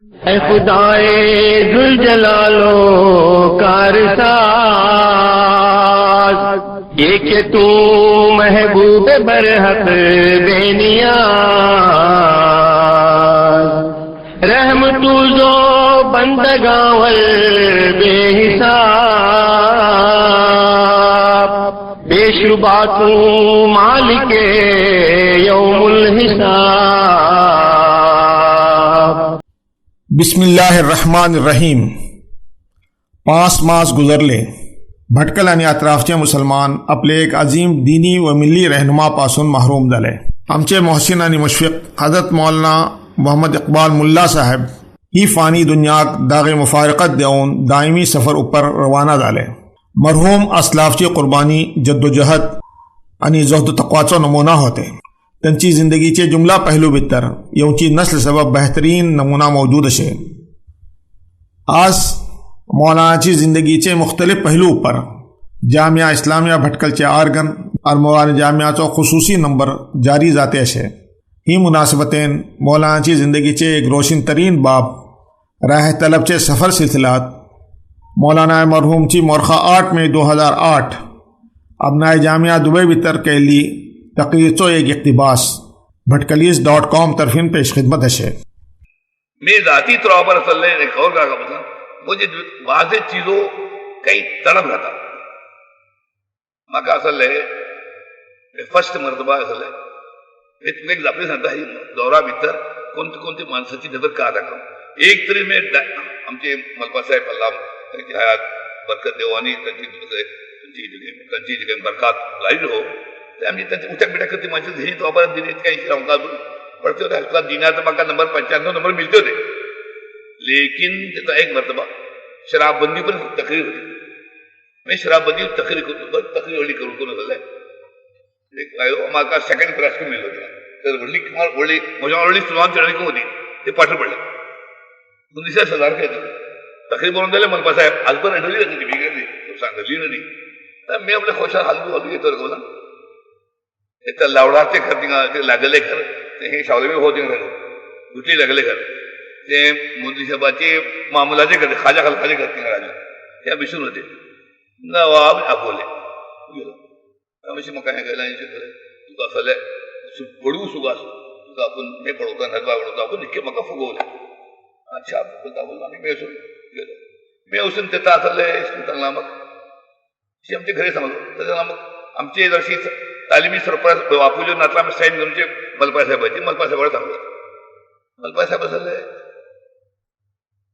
ऐ खुदाए जुल जलालो कारसाज ये कि तू महबूब बरहक बेनियाज रहम तू जो बंदगावल बेहिसाब बेशुबा तू मालिके यौमुल हिसाब। बिस्मिल्लाहिर्रहमानिर्रहीम। 5 मास गुजरले भटकल आणि अत्राफचे मुसलमान आपले एक अजीम दीनी व मिल्ली रहनुमा पासून महरूम झाले। आमचे मोहसिन आणि मुशफिक हजरत मौलाना मोहम्मद इकबाल मुल्ला साहेब ही फानी दुनियाक दागे मुफारकत देऊन दायमी सफर उपर रवाना झाले। मरहूम असलाफची कुर्बानी जद्दोजहद आणि जोहद तक्वाचो नमुना होते। त्यांची जिंदगीचे जुमला पहलू भितर येवची नस्ल सबब बेहतरीन नमुना मौजूद अशे। आज मौलानाची जिंदगीचे मुख्तलिफ पहलू पर जामिया इस्लामिया भटकलचे आर्गन और मौलाना जामियाचो खुसूसी नंबर जारी जाते अशे। ही मुनासिबतेन मौलानाची जिंदगीचे एक रोशन तरीन बाब राह तलबचे सफ़र सिलसिलात मौलाना मरहूमची मोरखा 8 मई 2008 अबनाए जामिया दुबई भितर कैली तकरीरचो एक इक्तिबास भटकलीस.com तरफीन पेश खिदमत है। मैं जाती तौर पर असल ने कौर का मतलब मुझे वाजे चीजों कई तड़प रहता मका असल है फर्स्ट मरतबा असल है मैं आपने सांगता ही दौरा भितर कोणती माणसाची नजर का दाखव एक तरी मैं आमचे मलपा साहेब अल्लाह त्यांची हयात बरकत देव आणि त्यांची बरकत लाईल हो आम्ही त्यांची उठक बिठक करते माझ्या झेरी तो आपण दिने काही राहूंगा पढ़ते होते हल्का दीना मका नंबर 95 नंबर मिलते होते लेकिन त्याचा एक मरतबा शराबबंदी पर तकरीर होती। मैं शराबबंदी तकरीर करू एक आयो माका सेकंड क्लास को मिळलो तर वडली सुनान चढणी को होती ते पाठ पडले 19,000 काय तकरीर बनवून दिले मला साहेब आज पण अडवली होती बिघडली सांगितली नाही तर मी आपल्या खोशा हलू येतो ना एक लावडाचे घर लागले घर हे शावले होते गुटली लागले घर ते मोदी साहेबाचे मामुलाचे घर खाजा खालखाचे घर राजा त्या विसरून होते नवाब अकोले अशी मग काय गेला तुका असले पडू सुगास तुका आपण मी पडवता नदवा पडवता आपण निके मका फुगवले अच्छा बोलता बोलला आणि मी असून गेलो मी असून त्याचा असले सांगला मग आमच्या घरी समजलो त्याच्याला मग आमची जशी तालिमी सरपराज बापूजी नातला साईन घेऊनचे मलपा साहेबाची मलपा साहेबाला सांगलो मलपा साहेब असले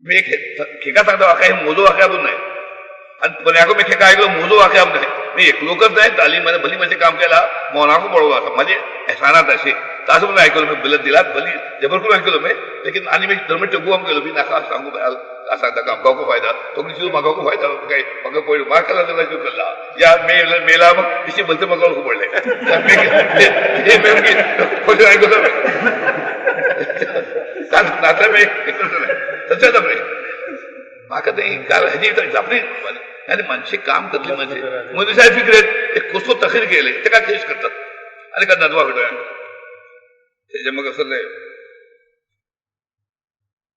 मी खेका सांगतो वाका हे मोजो वाक्यातून नाही आणि पुण्याको मी खेका ऐकलो मोजो वाक्यात नाही मी एकलोकच नाही तालीम मध्ये भली म्हणजे काम केला मोनाको बळवला असा माझे एहसानात असे तास मी ऐकलो मी बिलत दिलात भली जबरपूर ऐकलो मी लेकिन आणि मी धर्म टगू आम केलो मी नाका सांगू असा काम को फायदा तो चीज मागा को फायदा काय मग पडलो मार्काला त्याला जो केला या मेला मग तिची बोलते मग को पडले हे मी खोटं ऐकलो नाता मी तसं नाही माका ते काल हजी आपली आणि माणसे काम करतली म्हणजे मोदी साहेब फिक्रेत एक कसो तखीर केले ते काय केस करतात आणि का नदवा घडवा त्याचे मग असं नाही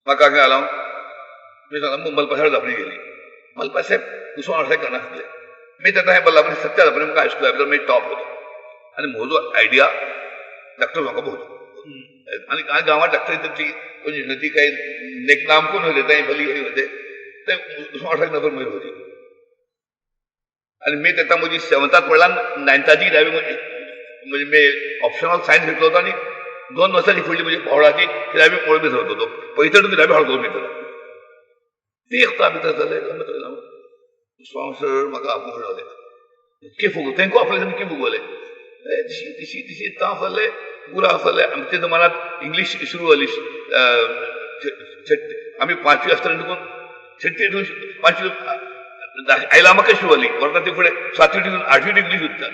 माका काय आला मी सांगा मलपासाहेब दापणी गेली मलपासाहेब कुसुम असा करणार असले मी त्याचा हे बोलला आपण सत्या दापणी मग हायस्कूल मी टॉप होतो आणि मोजो आयडिया डॉक्टर लोक होतो आणि काय गावात डॉक्टर त्यांची ती काही नेक नाम कोण होते त्या भली हे होते ते कुसुम असा नंबर मिळत होती आणि मी त्याचा म्हणजे 7th पडला 9th डावी म्हणजे मी ऑप्शनल सायन्स घेतलं होतं आणि 2 वर्षाची फुडली म्हणजे भावडाची डावी मोळ मी होत होतो पैसे तुम्ही डावी हळतो मी त्याला ते एक आम्ही सर म्हाका आपले इतके फुगो तेंको आपल्याला इतके फुगवले दिशी ताफ आले पुरा आसले आमच्या जमान्यात इंग्लिश सुरू जाली आम्ही 5वी असताना 5वी आयला म्हाका सुरू जाली वर्गात ते पुढे 7वी डिग्री 8वी डिग्री सुद्धा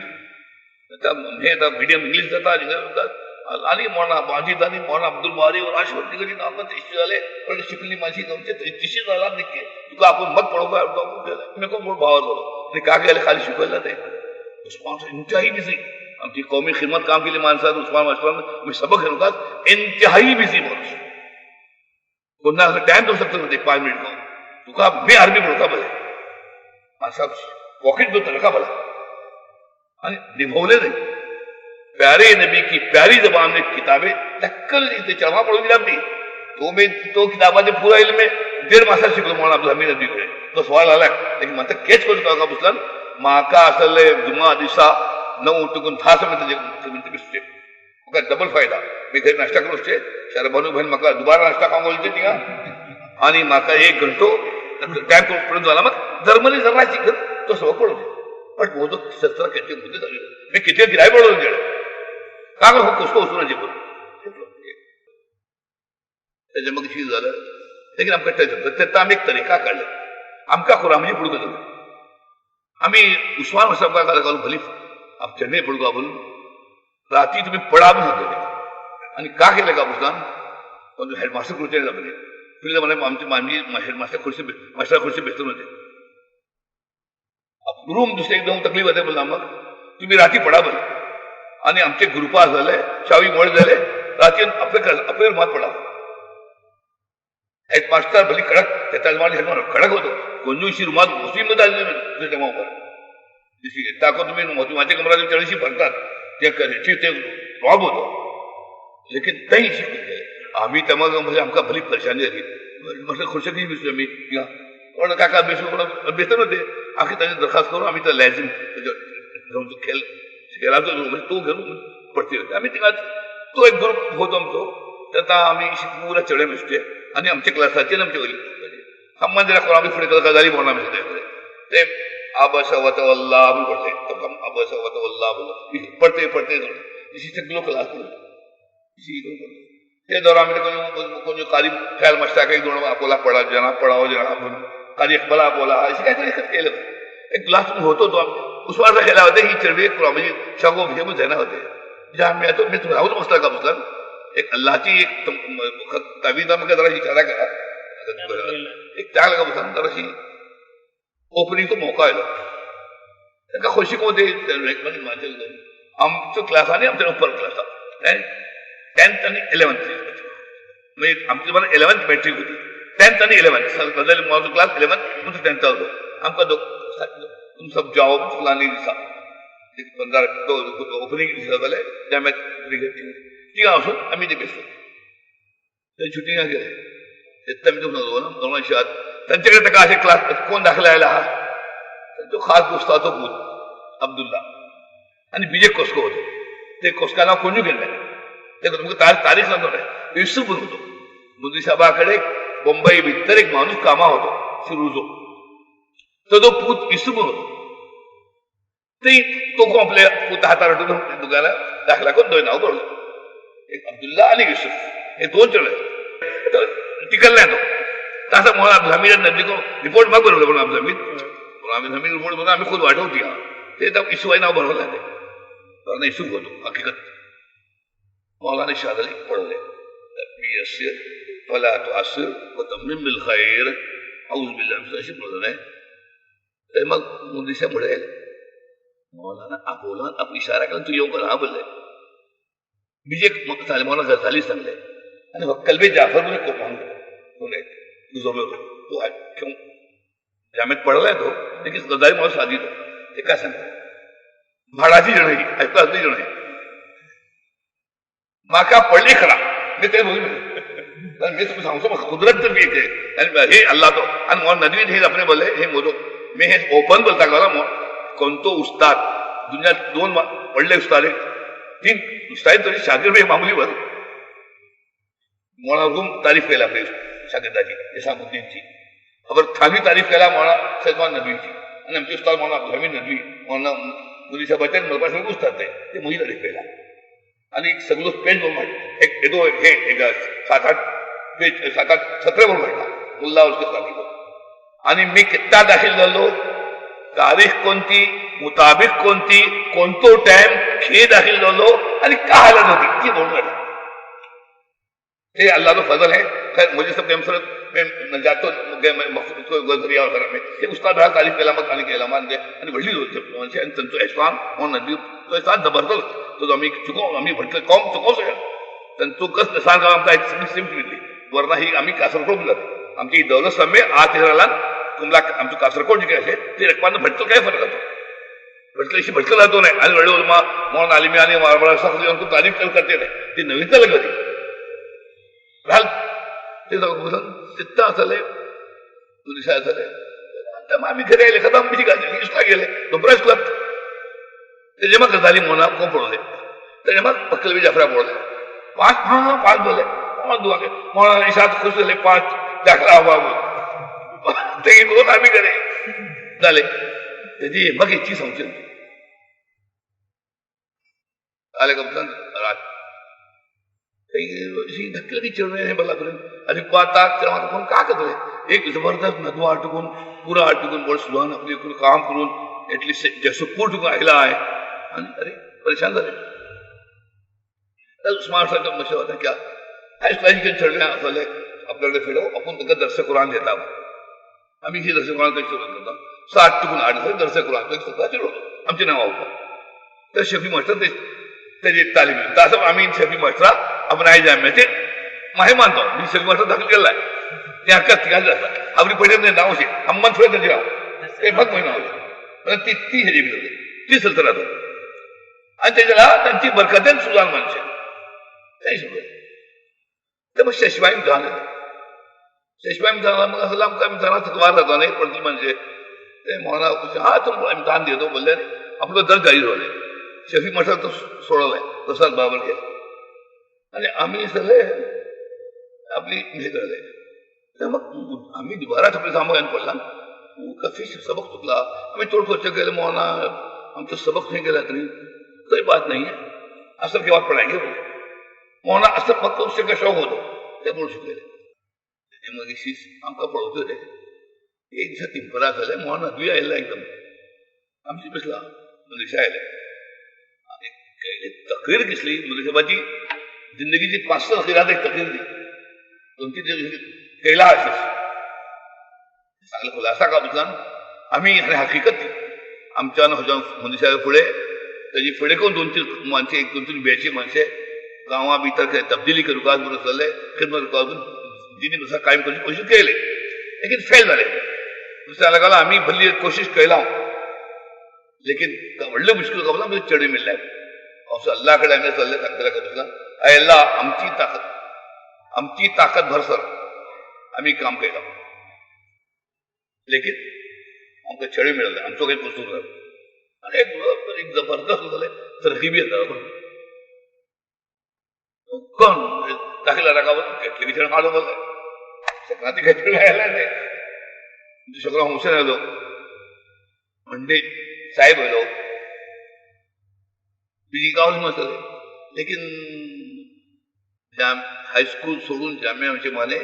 आता हे आता मिडियम इंग्लिश जाता आणि मौलाना बाजीद आणि मौलाना अब्दुल बारी और आशोक निगडी नावात इश्यू झाले पण शिकली माझी गमते तिशी झाला नक्की तुका आपण मग पडवतो मी कोण मोठ भाव झालो आणि का गेले खाली शिकवलं ते इंतहाई बिझी आमची कौमी खिदमत काम केली माणसात उस्मान मास्टर मी सबक घेऊन इंतहाई बिझी माणूस पुन्हा टाइम देऊ शकतो ते 5 मिनिट तुका मी आर्मी पडता बरे माझा पॉकेट दो रखा बला आणि निभवले नाही प्यारे नबी की प्यारी जबान में किताबें टक्कर चढ़वा पड़ो दिला तो मैं तो किताबाचे पूरा इल्म में 1.5 मासा शिकलो म्हणून अब्दुल हमीद नबीकडे तो सवाल आला लेकिन म्हणता केच करू का पुसलन माका असले जुमा दिसा 9 उठून 10 मिनिट बिसते मका डबल फायदा मी घरी नाश्ता करू शकते शरभानू बहन मका दुबारा नाश्ता खाऊन बोलते तिका आणि माका 1 घंटो टाइम पडून झाला मग जर्मनी जराची तो सगळं पडू पण वो तो शस्त्र किती मुद्दे झाले मी किती गिराय पडून गेलो का हो कसं उचलून बोलू त्याच्या मग शी झालं लेकिन आमकां त्याचा आम्ही एक तरीका काढला आमकां खुरा म्हणजे पुढे गेलो आम्ही उस्मान वसाब का लागलो भली आप चेन्नई पुढे बोलून रात्री तुम्ही पडा पण होते आणि का केलं का उस्मान हेडमास्टर खुर्ची म्हणजे फिरले मला आमची हेडमास्टर खुर्ची मास्टर खुर्ची बेसून होते रूम दुसरे एकदम तकलीफ होते बोलला मग तुम्ही रात्री पडा बरं आणि आमचे ग्रुपा झाले चावी मळ झाले रात्री आपल्यावर मात पडा एक मास्टर भली कडक त्याचा कडक होतो कोणूशी रुमात मुस्लिम टाको तुम्ही माझ्या कमरात 40 भरतात ते रॉब होतो लेकिन तही शिकले आम्ही त्या मग म्हणजे आमका भली परेशानी झाली म्हटलं खुर्शी किती बिसलो मी पण काका बेसून बेसन होते आखी त्याची दरखास्त करून आम्ही त्या लॅझिम खेळ गेला तो घेऊन पडते होते आम्ही तिला तो एक ग्रुप होतो आमचो त्यात आम्ही पुरा चढे मिसते आणि आमच्या क्लासाचे आमचे वयली संबंधित करून आम्ही फुडें गजाली म्हणून आम्ही ते अबसवत वल्लाह पडले अबसवत वल्लाह पडते सगळो क्लास ते दौरान आम्ही कोणी कारी ख्याल मस्ता काही दोन अकोला पडा जना पडावं जना कारी अकबला बोला असे काहीतरी केलं एक क्लास होतो तो उस्मानचा खेळा होते ही चरबी म्हणजे शागो भेमच जाणार होते जे आम्ही आता मी राहूच बसला का बसला एक अल्लाची एक कविता मग जरा विचारा करा एक त्या लगा बसला जराशी ओपनिंगचा मौका आयलो ताका खोशी कोणते आमचो क्लास आणि आमच्या उपर क्लास 10th आणि 11th म्हणजे आमची मला 11th मॅट्रिक होती 10th आणि 11th गजाली माझो क्लास 11th तुमचं 10th होतो आमकां सब जॉब फुलांनी दिसा 15 ओपनिंग दिसा जाल्यार जाम्यात ती वचून आमी ते बेसलो ते शुटिंगाक गेले तेन्ना आमी तुमकां दोनांशात तांचे कडेन ताका अशें क्लास कोण दाखले आयला आहा तो खास दोस्ताचो पूत अब्दुल्ला आनी बीजे कोस्को होतो ते कोस्का नांव कोणूय गेल्लें ते तुमकां तारीख सांगतो युसूफ होतो मोदी साहेबा कडेन मुंबई भितर एक माणूस कामा होतो शिरूजो तो पूत युसूफ होतो तो आपल्या पूत हातार हाडून दुगाला दाखला करून दोन नांव बरोबर एक अब्दुल्ला आणि युसूफ हे 2 चले टिकल्ले तो तासा म्हणून अब्दुल हमीद नदीको रिपोर्ट माग बरोबर म्हणून अब्दुल हमीद रिपोर्ट म्हणून आम्ही खूप वाटवती ते इशू नाव बरोबर कारण इशू होतो हकीकत मौलाना शाह अली पढ़ले यस्सिर फला तुअस्सिर व तम्मिम बिल खैर औज़ बिल्लाहि मिनश शैतानिर रजीम ते मग मुंदिशा मुळे मौलाना बोला आप इशारा केला तू येऊ का बोलले बीजे चाले मौलाना गजाली सांगले आणि कल्बे जाफर ने को बोले तो क्यों जामेत पडलाय तो लेकिन गजाली मौलाना साधी ते काय सांगतो भाडाची जण ऐकता जण माका पडली खरा मी ते बोलू मी तुम्ही सांगतो मग कुदरत तर मी हे अल्लाह तो आणि मला नदवी हे अपने बोले हे मोदो मी हे ओपन बोलता का कोणतो उस्ताद दुनियात 2 पडले उस्ताद 3 उस्ताद तरी शागिर्द में मामूली वर मोळा रूम तारीफ केला आपल्या शागिर्दाची निसामुद्दीनची खबर थानी तारीफ केला मोळा सलमान नदवीची आणि आमचे उस्ताद मोळा अब्दुल नदवी मोळा मुली साहेबाच्या मलबासने उस्ताद ते मुली तारीफ केला आणि सगळं पेज बोल एक एदो हे एक 7-8 पेज 7-8 सत्र बोल म्हटला मुल्ला उसके साथी आणि मी कितना दाखल झालो तारीख कोणती मुताबिक कोणती कोणतो टाइम हे दाखल झालो आणि का हालत होती ती बोलून हे अल्लाह का फजल है खैर मुझे सब मैं जातो गजरिया वगैरह में ते उस्ताद हा तारीफ केला मग आणि केला मान दे आणि वडली होते म्हणजे आणि त्यांचं एहसान म्हणून नदी तो एहसान जबरदस्त तो आम्ही चुको आम्ही म्हटलं कॉम चुको सगळं त्यांचं कस सांगा आमचा एक सिम वरना ही आम्ही कासरकोट जातो आमची दौलत साम्य आत राहिला कुमला आमचं कासरकोट जे काय असेल ते रकमानं भटकल काय फरक होतो भटकल्याशी भटकल जातो नाही आणि रडू म्हणून आली मी आणि मारबळा तारीफ करते नाही ती नवीन तर कधी घाल ते तिथं असले दिशा झाले आम्ही घरी आले खतम बिजी गाडी गेले दोपराच क्लब त्याचे मग झाली मोना कोण पडवले त्याचे मग पक्कल बी जाफरा पडवले पाच बोले दुआ के मोना इशात खुश झाले 5 दाखला हवा ते दोन आम्ही घरे झाले त्याची मग इच्छी संशय आले का रात धक्कल की चिड़ने है बल्ला करें अरे पाता चढ़ा फोन का करते एक जबरदस्त नदवा आटकून पुरा आटकून बोल सुधान अपने काम करून एटलीस्ट जसं पूर्ण टुकून आयला आहे आणि अरे परेशान झाले तर स्मार्ट सारखं मशा होता क्या हाय स्लाइड चढले असले आपल्याकडे फेडो आपण तुका दर्शक कुरान देता आम्ही ही दर्शक कुरान कशी सुरुवात करतो 7 टुकून 8 दर्शक कुरान स्वतः चिडवतो आमचे नाव वापर तर शफी मास्टर त्याची तालीम तसं आम्ही शफी मास्टर आपण आई जाम्याचे माहे मानतो मी शफी मास्टर दाखल केलाय ते हक्कात घाल जातात आपली पहिले नाव शे अम्मान थोडे त्याचे नाव ते मग महिना होते ती ह्याची बी होती ती सल्तनत होती आणि त्याच्याला त्यांची बरकतेन सुधार माणसे काही सुद्धा तर मग शशिबाई झालं शशिबाई झाला मग असं आमका मित्रांना थकवार जातो नाही पण ती म्हणजे ते म्हणा हा तुम आम्ही दान देतो बोलले आपलं दर गाडी झाले शफी मठा तो सोडवलाय तसाच बाबर केला आणि आम्ही सगळे आपली हे झाले तर मग आम्ही दुबारा आपले सामान पडला कफी सबक चुकला आम्ही थोडं स्वच्छ केलं मोहना आमचं सबक नाही केला तरी काही बात नाही असं केव्हा पडायचे मोहना असं फक्त शिका शौक होतो ते म्हणून शिकलेले मग आमका पळवतो रे एक दिवसा तिंपरा झाले मोहना दुई आयला एकदम आमची बसला मनीषा आयला तकरीर कसली मनीषाबाची जिंदगीची 5-6 तकरीरात एक तकरीर दी 2-3 कैला असेल चांगला खुलासा का बसला आम्ही आणि हकीकत आमच्या मनीषा पुढे त्याची फुडे कोण 2-3 माणसे 1-2-3 ब्याची माणसे गावा भीतर तब्दिली करू का बरं चाललंय खिदमत दिनी दुसरा कायम करण्याची कोशिश केली लेकिन फेल झाले दुसऱ्याला गाला आम्ही भल्ली कोशिश केला लेकिन व्हडले मुश्किल का बोला चढी मिळलाय असं अल्लाकडे आम्ही चालले सांगताना का बसला अल्लाह आमची ताकद भरसर आम्ही काम केलं लेकिन आमचं छडी मिळालं आमचं काही पुस्तक झालं आणि एक जबरदस्त झालं तरकीबी येतं कोण दाखला टाकावं घेतले की छड मालूम होतं सगळ्यात घेतलं यायला नाही सगळं हुसेन आलो म्हणजे साहेब आलो बिजी गावच मसले लेकिन हायस्कूल सोडून जामियाचे माने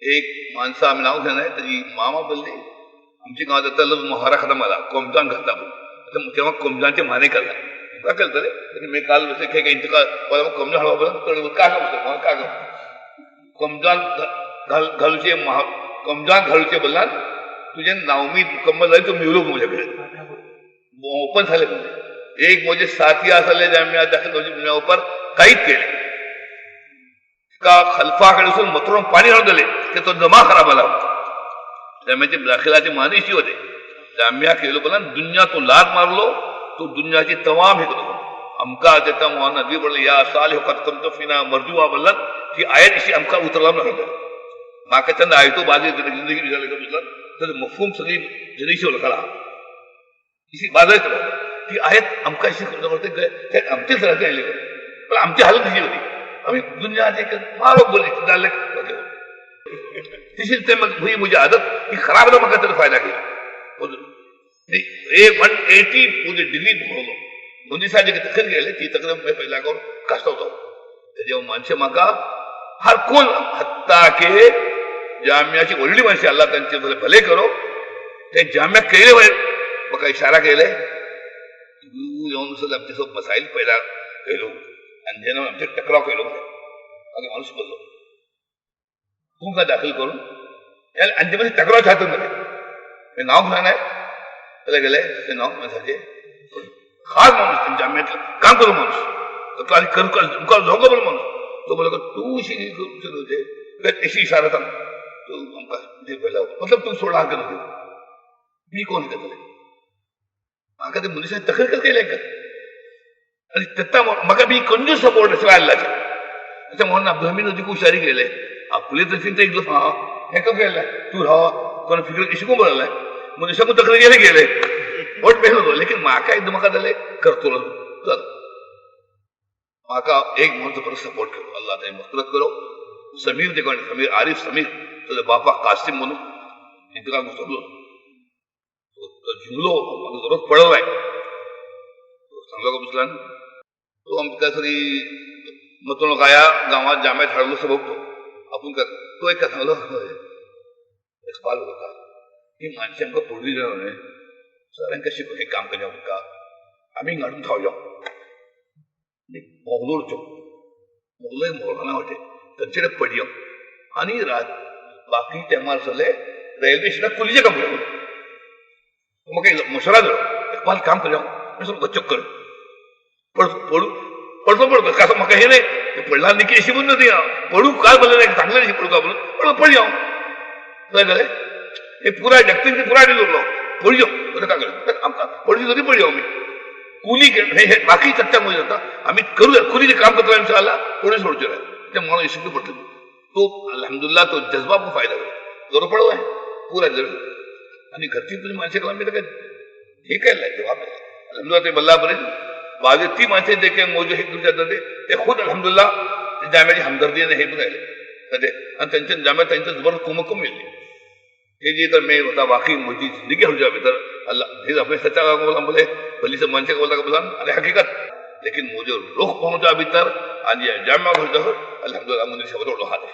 एक माणसं आम्ही नाव घेणार त्याची मामा बोलले आमची गावात आता महारा खाता मला कोमजान घातला तेव्हा कोमजानचे माने करला का केलं रे मी काल बसे काही इंतकाल मला कोमजान हळवा बोला का बसतो मला का कोमजान घालूचे कोमजान घालूचे बोलला तुझे नाव मी मुकम्मल झाले तो मिळलो माझ्याकडे ओपन झाले म्हणजे एक म्हणजे साथी असले जामिया दाखल ऊपर काहीच केले का खल्फाकडे असून मतरून पाणी घालून दिले की तो जमा खराब आला जामियाचे दाखिलाचे मानेशी होते जामिया केलो बोला दुनिया तो लाग मारलो तो दुनियाची तमाम हे करतो अमका देता मोहन नदी पडले या साल होकत करतो फिना मर्जुआ बोलला की आयत इशी अमका उतरला नव्हता माका चंद आयतो बाजी जिंदगी विचारले का बोलला तर मफहूम सगळी जरीशी होलं खरा इसी बाजायचं ती आयत अमका इशी करते आमचेच राहते आले पण आमची हालत कशी होती आम्ही दुनियाचे मारो बोले डाले तिशी ते मग हुई मुझे आदत ही खराब ना मग त्याचा फायदा केला 180 पूरी डिग्री पकडलो दोन दिवसाचे तक्रार गेले ती तक्रार पहिला करून कास्त होतो तेव्हा माणसे माका हर कोण हत्ता के जामियाची वडली माणसे अल्लाह त्यांचे भले करो ते जामिया केले मग इशारा केले येऊन आमच्यासोबत मसाईल पैदा केलो आणि जेव्हा आमचे टकराव केलो अगं माणूस बोललो तू का दाखल करून अंतिम टकराव छातून गेले नाव घेणार आहे त्याला गेले ते नाव माझे खास माणूस जामियातलं काम करू माणूस तो आधी करू झोंगबल माणूस तो बोला तू अशी इशारा था तू मतलब तू सोडा कर मी कोण करतले म्हाका ते मनशान तक्रार केले का आणि तेता म्हाका मी कंजूस सपोर्ट अशें आयलाचे अशें म्हणून अब्दुल अदीक हुशारी केले आपले तशें ते हा हेका केले तू राव कोण फिक्र शिकून बोललाय मनशाक तक्रार गेले वोट मेलो लेकिन म्हाका एकदम म्हाका जालें करतलो चल म्हाका एक म्हणून परत सपोर्ट केलो अल्लाह ताणें मगफिरत करो समीर जे कोण समीर आरिफ समीर तुझ्या बापा कासिम म्हणून इंतकाल घुसरलो तो जिंकलो म्हाका जरूर पळवलाय सांगलो का मुसलान तो आमकां तरी मग गाया गांवांत जाम्यात हाडलो सबब आपूण तो एक सांगलो पाल होता ही माणसं आमकां पडली न्हय सर कशी हे काम करया आमकां आमी हाडून खावया मोगलोरच्यो मोगलोय मोगलाना वाटे तांचे पडयो आनी बाकी टायमार सगळे रेल्वे स्टेशनाक कुलीचें काम करया म्हाका मशवरा दिलो इकबाल काम करया बच्चो कर पडतो म्हाका हे नाही पडला निकी अशी म्हणून ती पडू काय बोलले नाही चांगलं नाही पडू का म्हणून पडयो काय जालें हे पुराय जगतीन पुराय उरलो पडयो काय करता आमकां पडची तरी पडयो आमी कुली हे बाकी सत्या मध्ये जाता आम्ही करूया कुलीचे काम करतो इंशाअल्लाह पुढे सोडचे ते मला यशस्वी पडले तो अल्हम्दुलिल्लाह तो जज्बा को फायदा जरूर पडो आहे पूरा जरूर आणि घरची तुझी माणसे कला मी तर हे काय जवाब आहे अल्हम्दुलिल्लाह ते बल्ला बरे बागे ती माणसे देखे मौजे हे तुझ्या जाते ते खुद अल्हम्दुलिल्लाह ते जाम्याची हमदर्दीने हे पण राहिले आणि त्यांच्या जाम्यात त्यांचं जबर कुमकुम मिळली हे जी तर मैं होता वाकई मुझी जिंदगी हो जाए भीतर अल्लाह फिर अपने सच्चा का बोला बोले भली से मन से बोला बोला अरे हकीकत लेकिन मुझे रुख पहुंचा भीतर आज जामा हो जाए अल्हम्दुलिल्लाह मुझे शब्द उड़ा हाथ